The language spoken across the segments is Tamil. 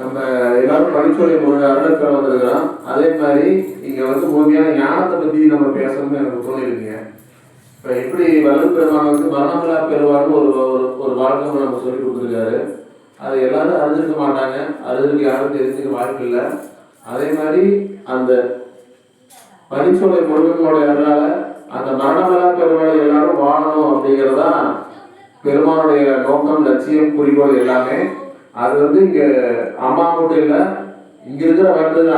நம்ம எல்லாரும் படிச்சோடைய அருளத்தில் வந்திருக்கிறோம். அதே மாதிரி இங்க வந்து முழுமையான ஞானத்தை பத்தி நம்ம பேசணும்னு எனக்கு தோணிருக்கீங்க. இப்ப எப்படி வல்லல் பெருமான் வந்து மரணமில்லா பெருவான்னு ஒரு ஒரு வாழ்க்கை நம்ம சொல்லி கொடுத்துருக்காரு. அதை எல்லாரும் அறிஞ்சிருக்க மாட்டாங்க, அறிஞ்சிருக்கு யாரும் தெரிஞ்சுக்க வாய்ப்பு இல்லை. அதே மாதிரி அந்த பரிசோலை முருகனுடைய அருளால அந்த மரணமில்லா பெருவாளை எல்லாரும் வாழணும் அப்படிங்கிறதா பெருமானுடைய நோக்கம், லட்சியம், குறிக்கோள் எல்லாமே. அது வந்து இங்க அம்மா மட்டும் இல்லை, இங்க இருக்கிற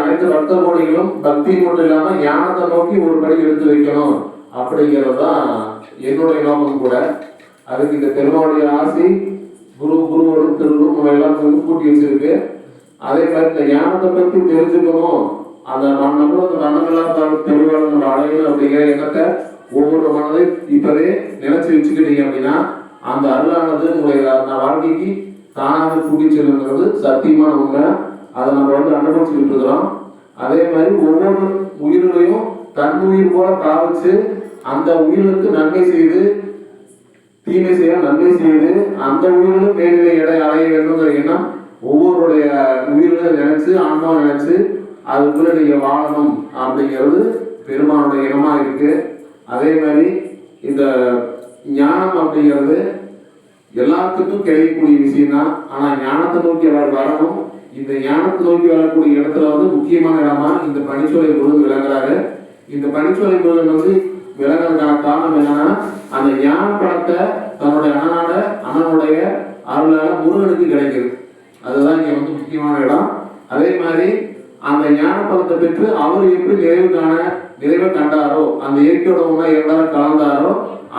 அனைத்து பக்த கோடிகளும் பக்தி மட்டும் இல்லாம ஞானத்தை நோக்கி ஒரு படி எடுத்து வைக்கணும் அப்படிங்கிறது தான் என்னுடைய நோக்கம் கூட. அதுக்கு இந்த பெருமானுடைய ஆசி குருவோட திருவும் நம்ம எல்லாத்துக்கும் கூட்டி வச்சிருக்கு. அதே மாதிரி இந்த ஞானத்தை பற்றி தெரிஞ்சுக்கணும், அந்த நம்மளும் அந்த மனநலம் தெளிவாளர் நம்ம அடையணும் அப்படிங்கிற எண்ணத்தை ஒவ்வொரு மனதை இப்பவே நினைச்சு வச்சுக்கிட்டீங்க அப்படின்னா அந்த அருளானது உங்களுடைய வாழ்க்கைக்கு தானாக கூட்டி செல்லுங்கிறது சத்தியமான உண்மை. அதை நம்ம வந்து அனுபவிச்சுக்கிட்டு இருக்கிறோம். அதே மாதிரி ஒவ்வொரு உயிர்களையும் தன் உயிர் போல காவிச்சு அந்த உயிர்களுக்கு நன்மை செய்து தீமை செய்ய நன்மை செய்து அந்த உயிர்களும் மேல்நிலை அடைய வேண்டுங்கிற எண்ணம் ஒவ்வொருடைய உயிர்களை நினைச்சு ஆன்மாவை நினைச்சு அதுக்குள்ள நீங்க வாழணும் அப்படிங்கிறது பெருமானுடைய இனமா இருக்கு. அதே மாதிரி இந்த ஞானம் அப்படிங்கிறது எல்லாத்துக்கும் கிடைக்கக்கூடிய விஷயம் தான். ஆனா ஞானத்தை நோக்கி அவர் வரணும். இந்த ஞானத்தை நோக்கி வரக்கூடிய இடத்துல வந்து முக்கியமான இடமா இந்த பனிச்சோலை முருகன் விளங்குறாரு. இந்த பனிச்சோலை முருகன் வந்து விளங்குறதுக்கான காரணம் என்னன்னா அந்த ஞான பழத்தை தன்னுடைய அண்ணனுடைய அருளால முருகனுக்கு கிடைக்குது. அதுதான் இங்க வந்து முக்கியமான இடம். அதே மாதிரி அந்த ஞான பழத்தை பெற்று அவர் எப்படி நிறைவை கண்டாரோ, அந்த இயற்கையோட உணவை எல்லாரும் கலந்தாரோ,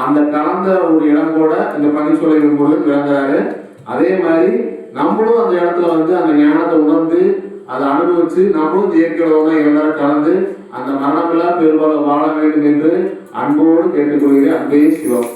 அந்த கலந்த ஒரு இடம் கூட இந்த பனிச்சோலை முருகன் விளங்குறாரு. அதே மாதிரி நம்மளும் அந்த இடத்துல வந்து அந்த ஞானத்தை உணர்ந்து அதை அனுபவிச்சு நம்மளும் இந்த இயற்கையோட உணவை எல்லாரும் கலந்து அந்த மரணமில்லா பெருவாளை வாழ வேண்டும் என்று அன்போடு கேட்டுக்கொள்கிறேன். அன்பே சிவம்.